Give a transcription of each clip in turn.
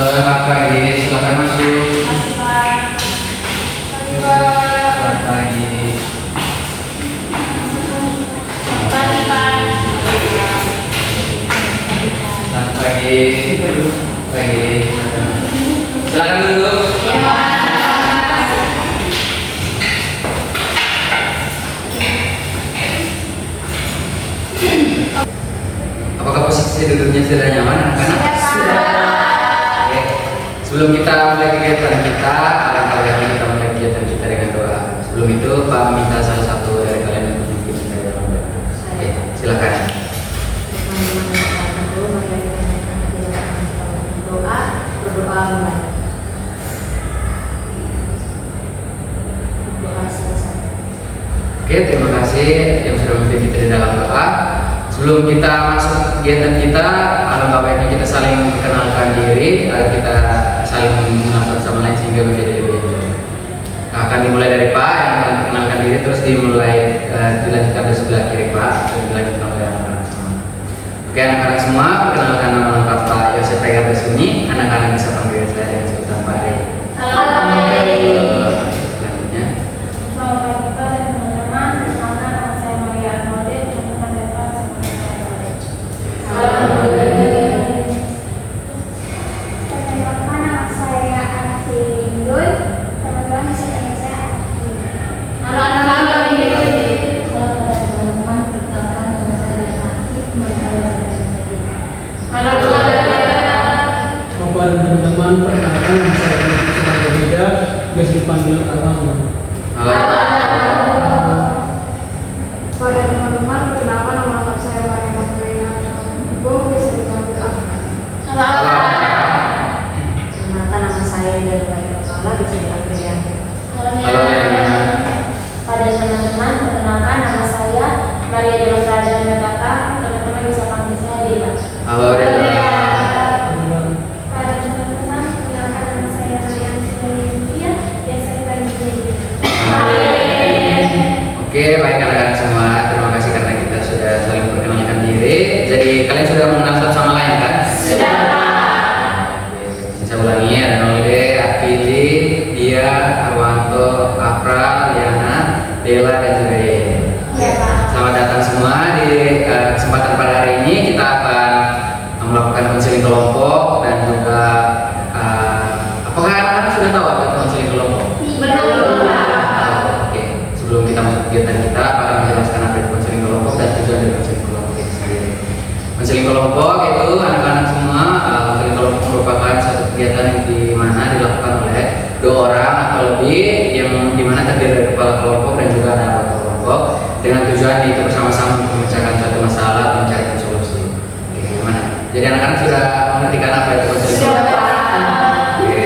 Selamat pagi, silakan masuk. Selamat pagi. Selamat pagi. Pagi. Silakan duduk. Apakah posisi duduknya sudah nyaman, anak-anak? Oke. Sebelum kita mulai kegiatan kita, alangkah baiknya kita mulai kegiatan kita dengan doa. Sebelum itu, Pak minta salah satu dari kalian untuk memimpin kita dalam doa. Oke, silakan. Berdoa mulai. Oke, terima kasih yang sudah memimpin kita di dalam doa. Sebelum kita masuk kegiatan kita, alangkah baiknya kita saling kenalkan diri agar kita saling mengenal satu sama lain sehingga menjadi lebih baik. Nah, akan dimulai dari Pak yang akan mengenalkan diri, terus dimulai dilanjutkan dari sebelah kiri Pak, dan dilanjutkan oleh anak-anak semua. Oke, anak-anak semua, perkenalkan nama lengkap Pak Yosef Regar di sini. Anak-anak bisa panggil saya dengan sebutan Pak Rey. Halo. Selanjutnya. Selamat pagi dan teman-teman. Perkenalkan nama saya Maria Arnoldi, teman-teman Deva semuanya. Perkenalkan nama saya Anasi Lindoy, teman-teman bisa panggil saya Anasi. Halo teman-teman, perkenalkan nama saya Anasi, teman-teman. Halo teman-teman, perkenalkan saya berbeda, biasa dipanggil Alhamdulillah. Halo. Pada teman-teman, perkenalkan nama lengkap saya Maria Margarina Ibu, bisa dipanggil Aku. Halo. Perkenalkan nama saya Ida Bayu Kala, bisa dipanggil Yanti. Halo. Pada teman-teman, perkenalkan nama saya Maria Dewa Raja Metaka, teman-teman bisa panggil saya Dila. Halo. Pada teman-teman, perkenalkan nama saya Mariam Suliantia, biasa dipanggil Dila. Oke, baik anak-anak semua, terima kasih karena kita sudah saling perkenalkan diri. Jadi kalian sudah mengenal satu sama lain kan? Sudah. Saya ulangi, ada Nolde, Akili, Dia, Arwanto, Afra, Liana, Dela, dan juga Yeye. Ya, Pak. Selamat datang semua di kesempatan pada hari ini. Kita akan melakukan konseling kelompok dan juga apakah anak-anak sudah tahu apa itu konseling kelompok? Oke, sebelum kita masuk kegiatan kita, Pak akan menjelaskan apa itu konseling kelompok dan tujuan dari konseling kelompok itu sendiri. Konseling kelompok itu anak-anak semua, konseling kelompok merupakan satu kegiatan yang dimana dilakukan oleh 2 orang atau lebih yang dimana terdiri dari kepala kelompok dan juga ada anggota kelompok dengan tujuan itu bersama-sama memecahkan suatu masalah dan mencarikan solusi. Oke, gimana? Jadi anak-anak sudah mengertikan apa itu konseling kelompok? Oke.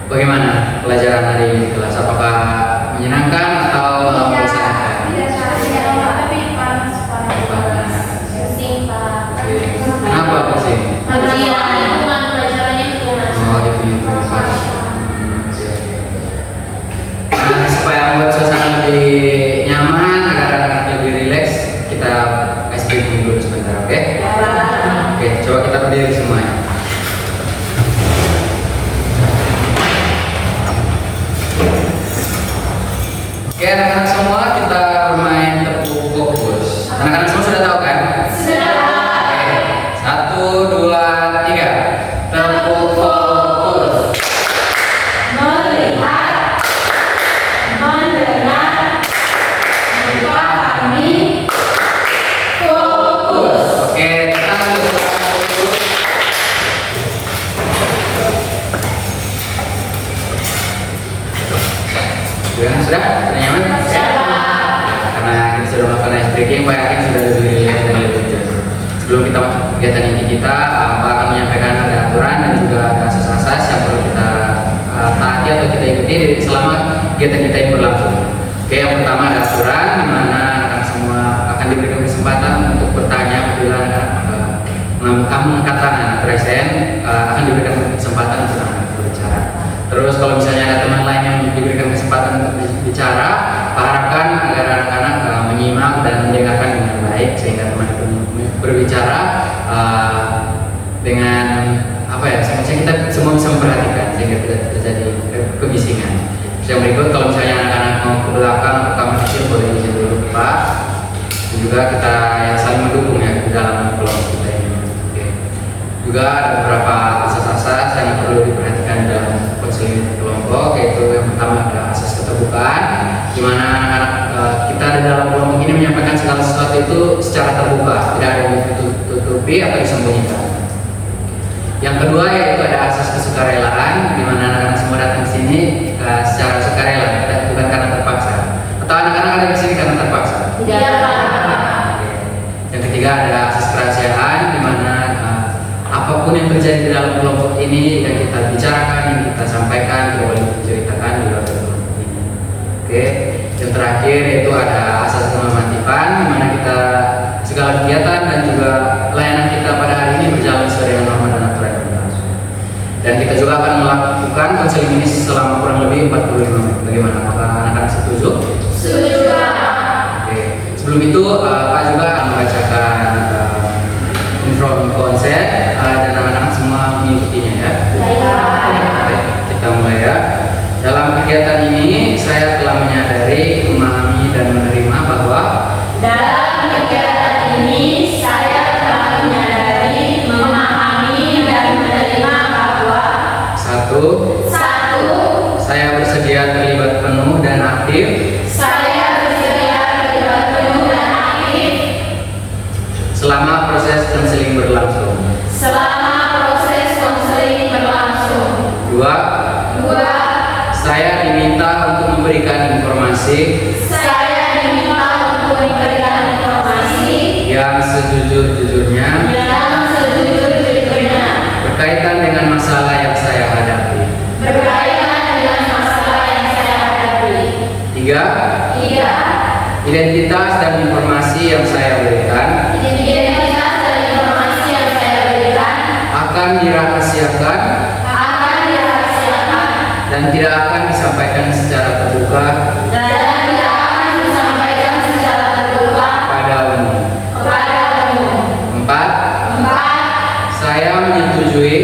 Bagaimana pelajaran hari ini di kelas? Apakah menyenangkan atau membosankan? Kenapa pusing? Oh, itu Pak. Nah, supaya membuat suasana lebih nyaman agar anak-anak lebih rileks, kita kasih briefing dulu sebentar, oke? Oke, coba kita berdiri semuanya. Oke, anak-anak semua, kita bermain tepuk fokus. Anak-anak semua sudah tahu kan? Sudah. Oke, 1, 2, 3. Tepuk fokus. Melihat, mendengar, memahami, Triki yang Pak yakin sudah lebih relate dan lebih jelas. Sebelum kita masuk kegiatan inti kita, Pak akan menyampaikan ada aturan dan juga ada asas-asas yang perlu kita taati atau kita ikuti selama kegiatan kita ini berlangsung. Oke, yang pertama ada aturan di mana anak semua akan diberikan kesempatan untuk bertanya apabila mengangkat tangan present, akan diberikan kesempatan untuk berbicara. Terus kalau misalnya ada teman lain yang diberikan kesempatan untuk bicara, Pak harapkan agar anak-anak menyimak dan mendengarkan dengan baik sehingga teman itu berbicara dengan apa ya, seharusnya kita semua bisa memperhatikan sehingga tidak terjadi kebisingan. Terus yang berikut, kalau misalnya anak-anak mau ke belakang ke kamar kecil boleh izin dulu Pak. Dan juga kita yang saling mendukung ya di dalam kelompok kita ini. Oke. Juga ada beberapa asas-asas yang perlu diperhatikan dalam konseling kelompok, yaitu yang pertama ada asas keterbukaan, di mana anak-anak kita di dalam kelompok ini menyampaikan segala sesuatu itu secara terbuka, tidak ada yang ditutupi atau disembunyikan. Yang kedua yaitu ada asas kesukarelaan, di mana anak-anak semua datang ke sini secara sukarela, bukan karena terpaksa. Atau anak-anak ada di sini karena terpaksa? Tidak. Yang ketiga ada asas kerahasiaan, di mana apapun yang terjadi di dalam kelompok ini yang kita bicarakan, yang kita sampaikan, tidak boleh diceritakan di luar kelompok ini. Oke. Yang terakhir yaitu ada asas kenormatifan, di mana kita segala kegiatan dan juga layanan kita pada hari ini berjalan sesuai dengan norma dan aturan yang berlangsung. Dan kita juga akan melakukan konseling ini selama kurang lebih 45 menit. Bagaimana? Apakah anak-anak setuju? Setuju. Oke. Sebelum itu Pak juga akan membacakan intro konsep dan anak-anak semua mengikutinya ya. Baik, kita mulai ya. Dalam kegiatan ini saya telah menyadari, memahami dan menerima bahwa Dalam kegiatan ini saya telah menyadari, memahami dan menerima bahwa satu, saya bersedia terlibat penuh dan aktif saya bersedia terlibat penuh dan aktif selama proses konseling berlangsung. selama proses konseling berlangsung. Dua, Dua, saya diminta untuk memberikan informasi saya diminta untuk memberikan informasi yang sejujur-jujurnya yang sejujur-jujurnya berkaitan dengan masalah yang saya hadapi. berkaitan dengan masalah yang saya hadapi. Tiga, Tiga, identitas dan informasi yang saya berikan identitas dan informasi yang saya berikan akan dirahasiakan akan dirahasiakan dan tidak akan disampaikan secara terbuka dan tidak akan disampaikan secara terbuka pada umum. kepada umum. Empat, Empat, saya menyetujui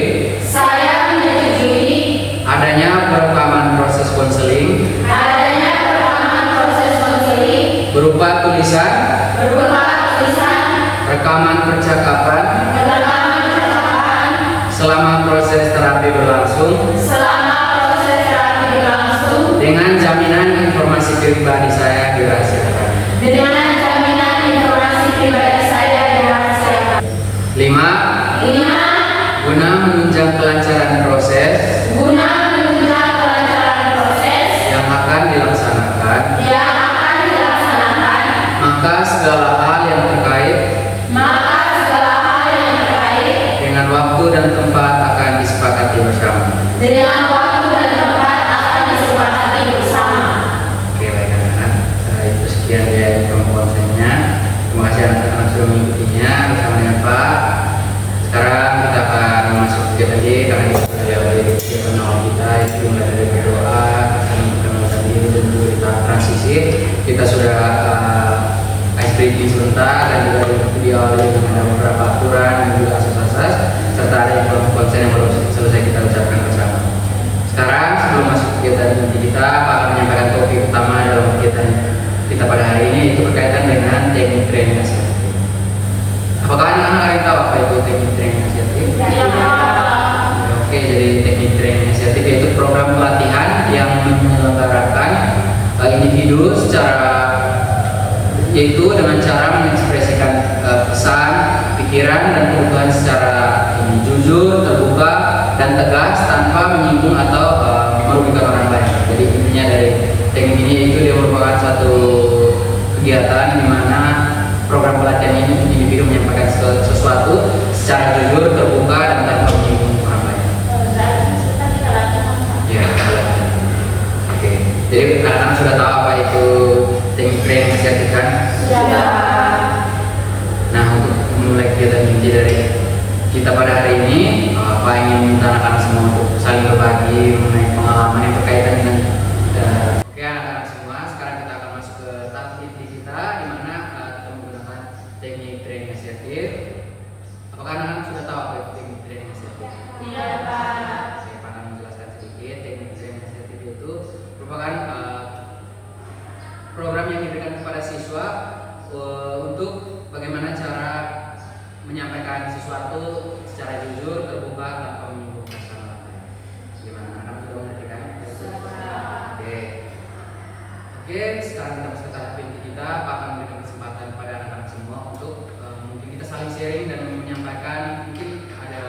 adanya perekaman proses konseling adanya perekaman proses konseling berupa tulisan, berupa tulisan, rekaman percakapan rekaman percakapan selama proses terapi berlangsung selama proses terapi berlangsung dengan jaminan informasi pribadi saya dirahasiakan. dengan jaminan informasi pribadi saya dirahasiakan. Lima, Lima, guna menunjang kelancaran proses guna menunjang kelancaran proses yang akan dilaksanakan, yang akan dilaksanakan, maka segala hal yang terkait maka segala hal yang terkait dengan waktu dan tempat akan disepakati bersama. dengan waktu dan tempat akan disepakati bersama. Oke, baik anak-anak. Itu sekian ya konsennya. Terima kasih anak-anak sudah mengikutinya bersama dengan Pak. Sekarang kita akan masuk kegiatan D karena kita sudah diawali kegiatan awal kita itu mulai dari berdoa, akan mengenalkan diri dan juga kita transisi. Kita sudah ice breaking sebentar dan juga diawali dengan ada beberapa aturan dan juga asas-asas serta ada konsen yang baru selesai kita ucapkan bersama. Sekarang sebelum masuk kegiatan inti kita, Pak akan menyampaikan topik utama dalam kegiatan kita pada hari ini, yaitu berkaitan dengan teknik training asiatif. Apakah anak-anak yang tahu apa itu teknik training asiatif? Oke, jadi teknik training asiatif yaitu program pelatihan yang menyelenggarakan individu yaitu dengan cara mengekspresikan pesan, pikiran dan kebutuhan secara jujur, terbuka dan tegas tanpa menyinggung atau merugikan orang lain. Jadi intinya dari teknik ini itu dia merupakan satu kegiatan di mana program pelatihan ini individu menyampaikan sesuatu secara jujur, terbuka, dan tanpa menyinggung orang lain. Ya, latihan. Oke. Jadi anak-anak sudah tahu apa itu teknik training inisiatif kan? Sudah. Nah, untuk memulai kegiatan inti dari kita pada hari ini, apa ingin minta anak-anak semua untuk saling berbagi mengenai pengalaman yang berkaitan dengan oke anak-anak semua, sekarang kita akan masuk ke tahap inti kita di mana kita menggunakan teknik training inisiatif. Apakah anak-anak sudah tahu apa itu teknik training inisiatif? Tidak, Pak. Saya akan menjelaskan sedikit. Teknik training inisiatif itu merupakan program yang diberikan kepada siswa untuk bagaimana cara menyampaikan sesuatu secara jujur, terbuka, tanpa menyinggung perasaan orang lain. Gimana anak sudah mengerti kan? Oke, sekarang kita masuk ke tahap inti kita. Pak akan memberikan kesempatan kepada anak-anak semua untuk mungkin kita saling sharing dan menyampaikan mungkin ada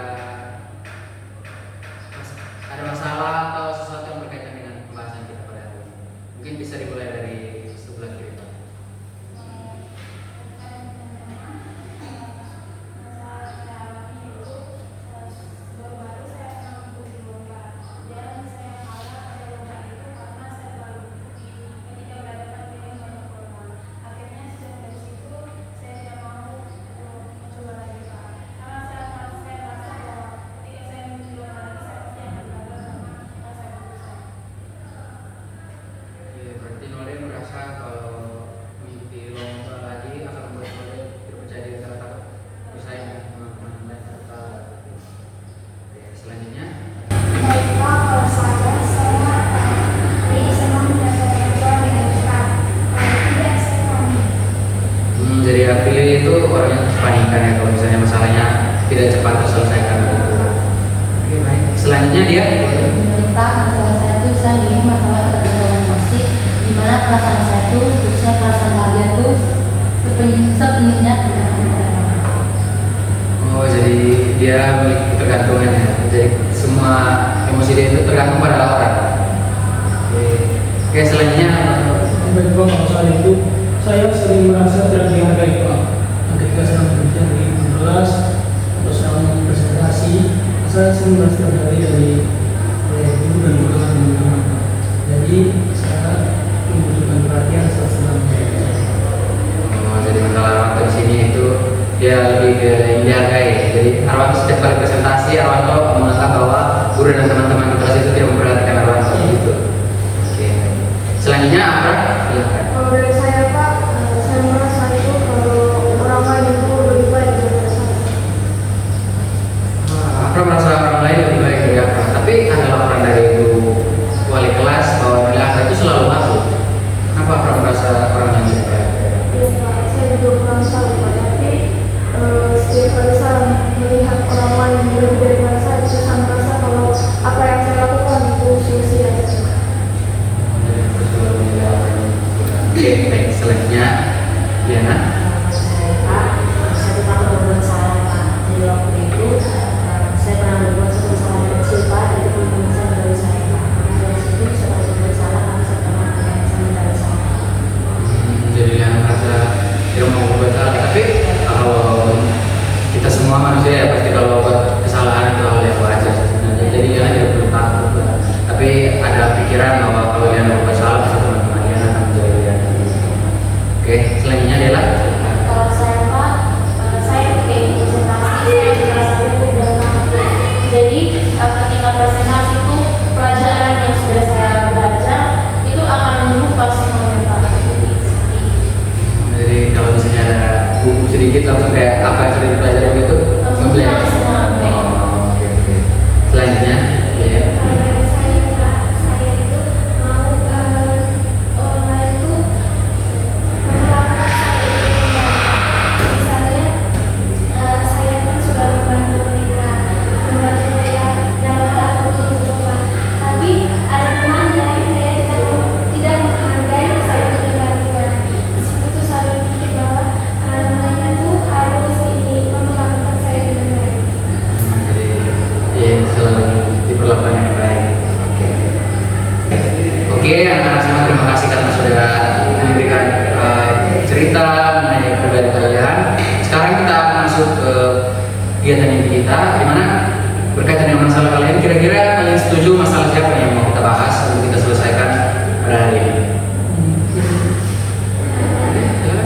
masalah atau sesuatu yang berkaitan dengan pembahasan kita pada hari ini. Mungkin bisa dimulai dari sebelah kiri. Berarti Nore merasa kalau mengikuti lomba lagi akan membuat Nore terpercaya diri terhadap bersaing dengan teman-teman dan serta. Oke, selanjutnya. Baik, Pak, kalau saya ini senang belajar dengan cepat. Kalau tidak, saya panik. Jadi April itu orangnya kepanikan ya kalau misalnya masalahnya tidak cepat terselesaikan. Oke, baik. Selanjutnya dia. Tentang masalah saya itu saya ini masalah tergantung emosi, di mana perasaan saya itu khususnya perasaan bahagia itu sepenuhnya Oh, jadi dia memiliki ketergantungan ya. Jadi semua emosi dia itu tergantung pada orang. Oke, selanjutnya. Baik Pak, kalau soal itu saya sering merasa tidak dihargai Pak. Ketika saya bekerja di kelas atau sedang presentasi, saya sering merasa terhargai dari guru dan juga teman-teman. Jadi saya membutuhkan perhatian sesuatu. Oh, jadi masalah Arwanto di sini itu dia lebih ke yang dihargai. Jadi Arwanto setiap kali presentasi, Arwanto menganggap bahwa guru dan teman-teman di kelas itu tidak memperhatikan Arwanto gitu. Oke. Selanjutnya apa? Silakan. Kalau dari saya, Pak, saya merasa itu kalau orang lain itu lebih baik daripada saya. Afra merasa orang lain lebih baik dari Afra, tapi ada laporan dari ibu wali kelas bahwa nilai Afra itu selalu masuk. Kenapa Afra merasa orang lain lebih baik? Iya, Pak, saya juga kurang tahu, Pak, tapi setiap kali saya melihat orang lain yang lebih daripada saya, saya merasa kalau apa yang saya lakukan itu sia-sia. Oke, baik. Selanjutnya, Diana. saya takut berbuat salah Pak. Jadi waktu itu saya pernah berbuat satu kesalahan kecil Pak, jadi teman-teman saya mendalui saya Pak. Karena dari situ setelah berbuat salah, kami saya pernah ada yang bisa mendalui saya. Jadi yang merasa tidak mau berbuat salah, tapi kalau kita semua manusia ya pasti kalau buat kesalahan itu hal yang wajar sebenarnya. Jadi dia tidak perlu takut. Tapi ada pikiran bahwa kalau dia berbuat salah, pasti teman-teman dia akan menjadi dia. Oke, selanjutnya adalah Kalau saya, Pak, saya kayak presentasi, saya merasa itu dan takut. Jadi ketika presentasi itu pelajaran yang sudah saya belajar itu akan menumpas semuanya, Pak. jadi kalau misalnya ada buku sedikit langsung kayak apa yang sudah dipelajari itu ngeblank. Oh, oke. Selanjutnya, ya. Kalau dari saya, Pak, saya itu mau orang itu memperlakukan saya itu baik. Misalnya saya kan sudah membantu mereka dalam hal tertentu, Pak. Tapi ada teman yang tidak menghargai saya itu dengan baik. Di situ tuh saya berpikir bahwa mereka tuh harus memperlakukan saya dengan baik. kita, di mana berkaitan dengan masalah kalian, kira-kira kalian setuju masalah siapa yang mau kita bahas untuk kita selesaikan pada hari ini?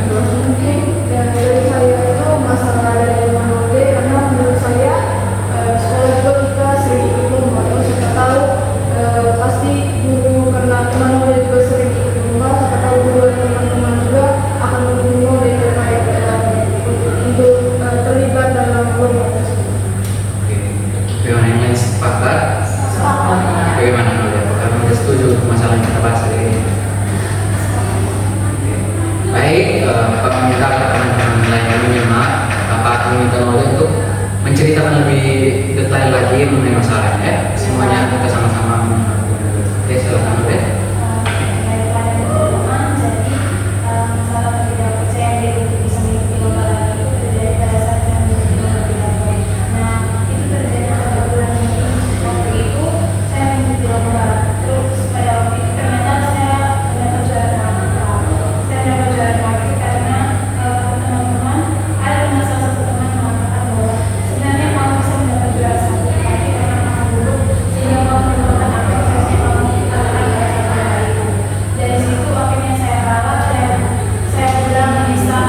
Mungkin dari saya itu masalah dari Manode, karena menurut saya sekolah juga kita sering ikut lomba. Terus kita tahu pasti guru, karena Manode juga sering ikut lomba, kita tahu guru dan teman-teman juga akan mendukung Manode terkait untuk terlibat dalam lomba tersebut. Oke, bagaimana yang lain sepakat? Bagaimana kalian? Apakah kalian setuju untuk masalah yang kita bahas hari ini? Baik, Bapak meminta teman-teman lain yang menyimak, Bapak meminta Nole untuk menceritakan lebih detail lagi mengenai masalahnya. Ya. Semuanya kita sama-sama menyimak. Oke, silakan Nole. Daripada teman-teman, jadi masalah ketidakpercayaan diri untuk bisa mengikuti lomba lagi itu terjadi pada saat yang mengikuti lomba tidak baik. Nah, itu terjadi pada bulan Mei. Waktu itu saya mengikuti lomba, terus pada waktu itu ternyata saya mendapat juara waktu. Saya dapat juara waktu karena teman-teman ada salah satu teman yang mengatakan bahwa sebenarnya kalau bisa mendapat juara satu, tapi karena makan dulu sehingga kalau menemukan apresiasi kalau kita akan dapat itu. Dari situ akhirnya saya kalah dan saya bilang bisa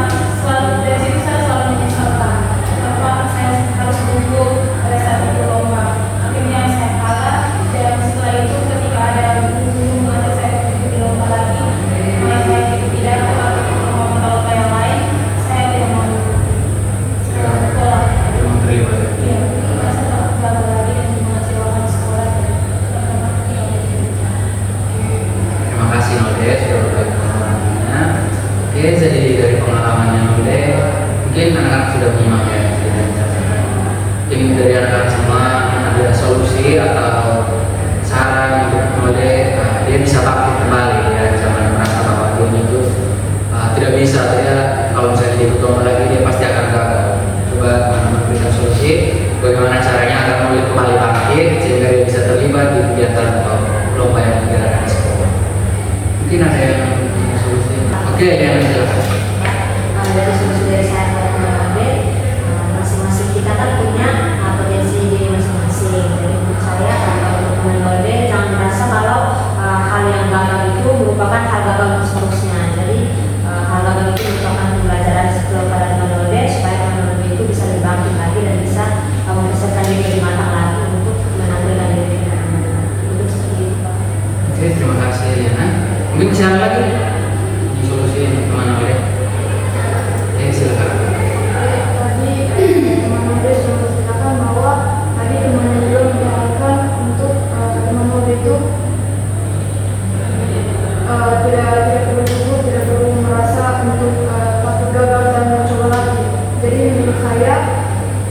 selalu dari situ saya selalu menyesalkan kenapa saya harus gugup pada saat itu lomba. Akhirnya saya kalah dan setelah itu ketika ada guru mengajak saya untuk lomba lagi, saya tidak mau lomba yang lain, saya tidak mau sekolah. Tidak mau terlibat. Iya, saya tak gagal lagi dan mengecewakan sekolah dan teman-teman tidak bisa. Terima kasih Nole sudah berbagi pengalamannya. Oke, jadi dari pengalamannya Nole, mungkin anak-anak sudah menyimak ya. Mungkin dari anak-anak semua ada solusi atau saran untuk Nole, dia bisa bangkit kembali ya, jangan merasa bahwa dia itu tidak bisa ya. Kalau misalnya dia ikut lomba lagi dia pasti akan gagal. Coba teman-teman berikan solusi bagaimana caranya agar Nole kembali bangkit sehingga dia bisa terlibat di kegiatan atau lomba yang digerakkan di sekolah. Mungkin ada yang punya solusi. Oke, yang silakan. Dari solusi dari saya pada teman-teman, masing-masing kita kan punya potensi diri masing-masing. Jadi menurut saya untuk teman-teman jangan merasa kalau hal yang gagal itu merupakan hal gagal seterusnya. Jadi hal gagal itu merupakan pembelajaran kepada teman-teman supaya teman-teman itu bisa lebih bangkit lagi dan bisa mempersiapkan diri lebih matang lagi untuk menampilkan diri teman-teman. Itu seperti itu, Pak. Oke, terima kasih Liana. Mungkin bisa ada lagi ini solusi untuk teman Nole. Oke, silakan. Tadi Manode sudah menceritakan bahwa tadi temannya juga menyarankan untuk Manode itu tidak perlu gugup, tidak perlu merasa untuk takut gagal dan mencoba lagi. Jadi menurut saya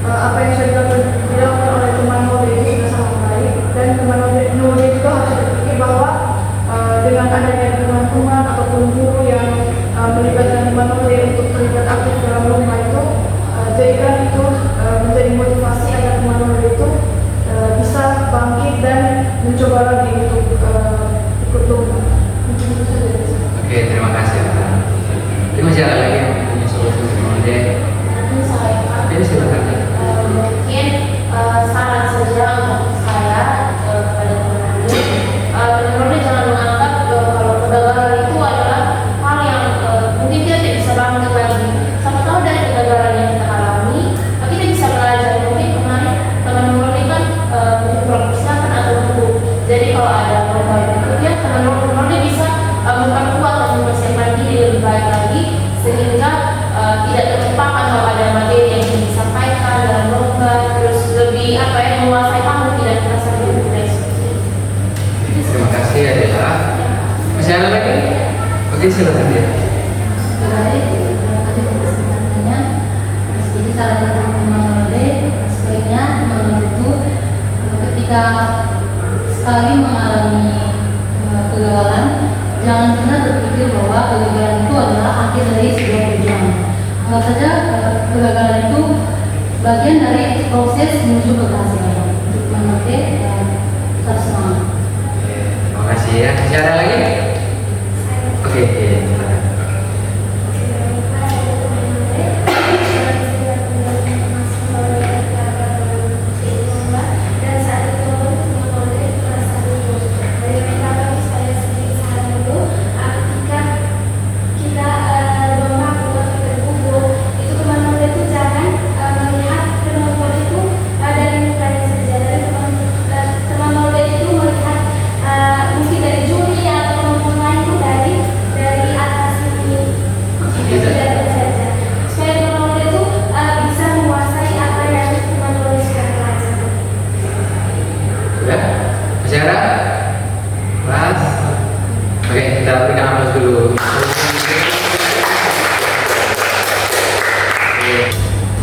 apa yang sudah dilakukan oleh teman Manode itu sudah sangat baik, dan teman Manode juga harus berpikir bahwa dengan adanya teman-teman ataupun guru yang melibatkan teman Manode untuk terlibat aktif dalam lomba itu, jadikan itu menjadi motivasi agar teman Manode itu bisa bangkit dan mencoba lagi untuk ikut lomba. Mungkin itu saja dari saya. Oke, terima kasih Pak. Ini masih ada lagi yang punya solusi untuk Nole. Mungkin saya Oke, silakan. mungkin saran saja untuk saya kepada teman-teman jangan menganggap kalau kegagalan itu adalah hal yang mungkin kita tidak bisa bangkit lagi. Siapa tahu dari kegagalan yang kita alami kita bisa belajar. Mungkin kemarin teman-teman ini kan mungkin kurang persiapan atau buruk. Jadi kalau ada lomba berikutnya teman-teman bisa memperkuat dan mempersiapkan diri lebih baik lagi sehingga tidak terlupakan kalau ada materi yang ingin disampaikan dalam lomba, terus lebih menguasai panggung, tidak merasa tidak seperti itu. Terima kasih Adela. Masih ada lagi? Oke, silakan dia. Baik, terima kasih atas kesempatannya. Jadi salah satu Manode sebaiknya teman-teman itu ketika sekali mengalami kegagalan, jangan pernah berpikir bahwa kegagalan itu adalah akhir dari sebuah perjuangan. Anggap saja kegagalan itu bagian dari proses menuju keberhasilan. Untuk Manode harus semangat. Terima kasih ya. Masih ada lagi? Oke, silakan.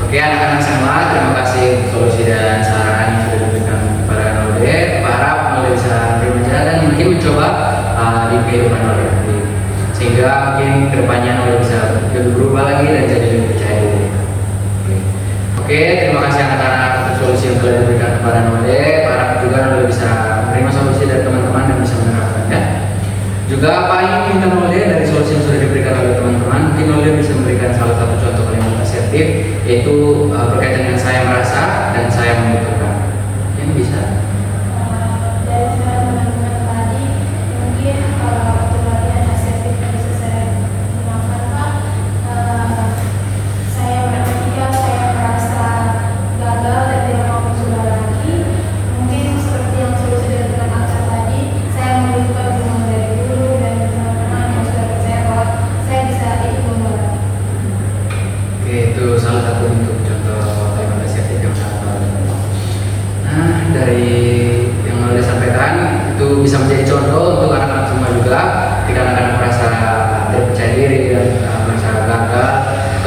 Oke anak-anak semua, terima kasih untuk solusi dan saran yang sudah diberikan kepada Nolde. Harap Nolde bisa menerima dan mungkin mencoba di kehidupan Nolde nanti, sehingga mungkin kedepannya Nolde bisa berubah lagi dan jadi lebih percaya diri. Oke, terima kasih anak-anak untuk solusi yang telah diberikan kepada Nolde. Harap juga Nolde bisa menerima solusi dari teman-teman dan bisa menerapkannya. Juga apa yang minta Nolde dari solusi yang sudah diberikan oleh teman-teman, mungkin Nolde bisa memberikan salah satu contoh kalimat asertif, yaitu berkaitan dengan saya merasa dan saya membutuhkan. Yang bisa? Dari teman-teman tadi, mungkin waktu latihan asertif yang bisa saya gunakan Pak, saya ketika saya merasa gagal dan tidak mau mencoba lagi, mungkin seperti yang sudah diberikan Aksa tadi, saya membutuhkan dukungan dari guru dan teman-teman yang sudah percaya bahwa saya bisa ikut memulai. Oke, itu salah satu bentuk contoh kalimat asertif yang sangat bagus. Nah, dari yang Nolde sampaikan itu bisa menjadi contoh untuk anak-anak semua juga. Ketika anak-anak merasa tidak percaya diri dan merasa gagal,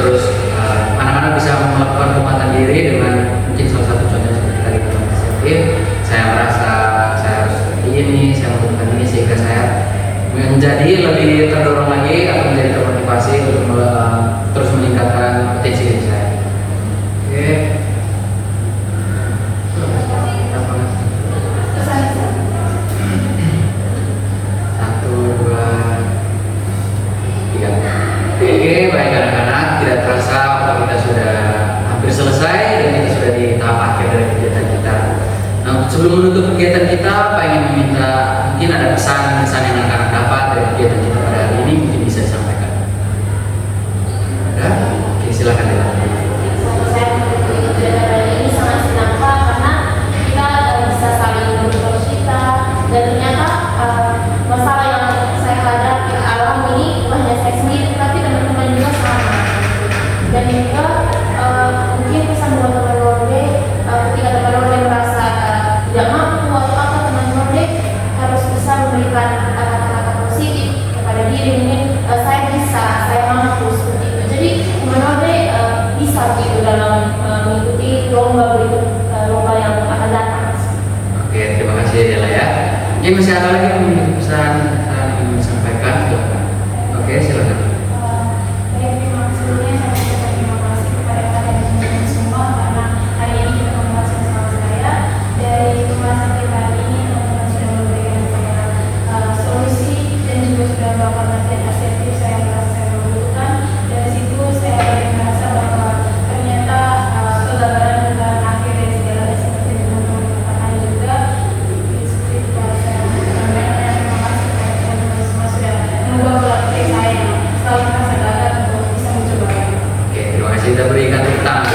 terus anak-anak bisa melakukan penguatan diri dengan mungkin salah satu contoh seperti tadi kalimat asertif. Saya merasa saya harus seperti ini, saya membutuhkan ini, sehingga saya menjadi lebih terdorong lagi atau menjadi termotivasi untuk terus meningkatkan potensi diri saya. Oke. Satu, dua, tiga. Oke, baik anak-anak, tidak terasa waktu kita sudah hampir selesai dan kita sudah di tahap akhir dari kegiatan kita. Nah, sebelum menutup kegiatan kita, pengen meminta mungkin ada pesan-pesan yang akan dapat dari kegiatan kita pada hari ini, mungkin bisa disampaikan. Ada? Oke, silakan dilakukan. Saya mengikuti kegiatan hari ini sangat senang Pak, karena kita bisa saling berbagi cerita dan ternyata masalah yang saya hadapi alami ini bukan hanya saya sendiri tapi teman-teman juga sama. Dan juga mungkin pesan buat teman Nolde, ketika teman Nolde merasa tidak mampu atau apa, teman Nolde harus bisa memberikan kata-kata positif kepada diri. Mungkin saya bisa, saya mampu seperti itu. Jadi teman Nolde bisa gitu dalam mengikuti lomba berikut, lomba yang akan datang. Oke, terima kasih Dela ya. Ini masih ada lagi yang memiliki pesan yang ingin disampaikan, silakan. Oke, silakan. Sebelumnya saya mengucapkan terima kasih kepada kalian semua karena hari ini kita membahas bersama saya. Dari pembahasan kita hari ini, teman-teman sudah memberikan saya solusi dan juga sudah melakukan latihan asertif saya merasa saya membutuhkan. Dari situ saya merasa bahwa ternyata kegagalan bukan akhir dari segalanya, seperti teman-teman katakan juga. Seperti itu saya mengucapkan terima kasih kepada teman-teman semua sudah mengubah pola pikir saya yang selalu merasa gagal untuk bisa mencoba lagi. Oke, terima kasih sudah berikan tepuk tangan.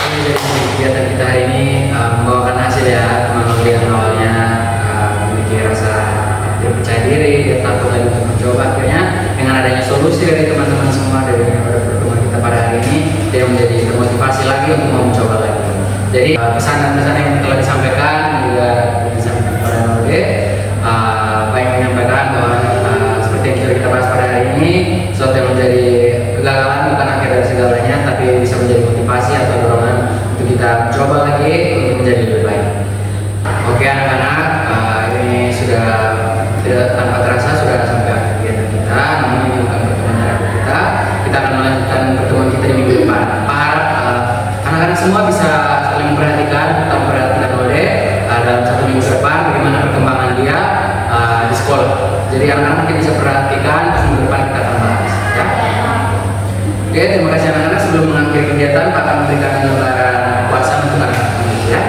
Ini dari kegiatan kita hari ini membawakan hasil ya, teman-teman yang awalnya memiliki rasa tidak percaya diri, dia takut lagi untuk mencoba, akhirnya dengan adanya solusi dari teman-teman semua dari pertemuan kita pada hari ini, dia menjadi termotivasi lagi untuk mau mencoba lagi. Jadi pesan dan pesan yang telah disampaikan juga disampaikan kepada Nolde, apa yang menyampaikan bahwa seperti yang sudah kita bahas pada hari ini, sesuatu yang menjadi kegagalan bukan akhir dari segalanya, tapi bisa menjadi motivasi atau dorongan untuk kita coba lagi untuk menjadi lebih baik. Oke anak-anak, ini sudah tidak tanpa terasa sudah sampai akhir kegiatan kita. Namun ini bukan pertemuan terakhir kita. Kita akan melanjutkan pertemuan kita di minggu depan. Harap anak-anak semua bisa saling memperhatikan, tetap memperhatikan Nolde dalam 1 minggu depan bagaimana perkembangan dia di sekolah. Jadi anak-anak mungkin bisa perhatikan, minggu depan kita akan bahas. Ya? Oke, terima kasih anak-anak. Sebelum mengakhiri kegiatan, Pak akan memberikan lembaran puasa untuk anak-anak ya.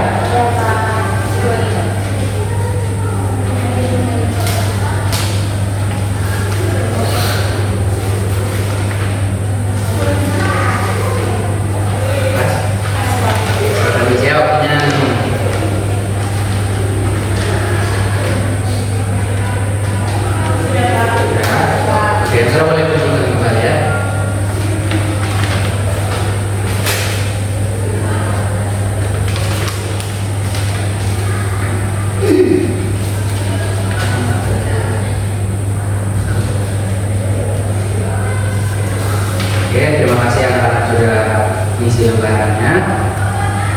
Oke, assalamualaikum warahmatullahi wabarakatuh. Oke, terima kasih anak-anak sudah mengisi lembarannya.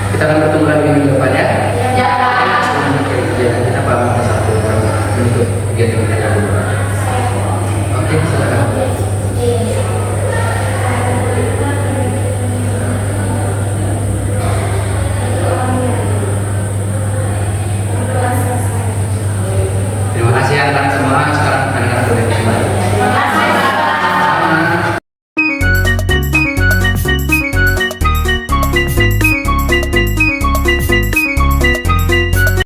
Kita akan bertemu lagi minggu depan ya. Ya, Pak. Sebelum akhir kegiatan kita pamit.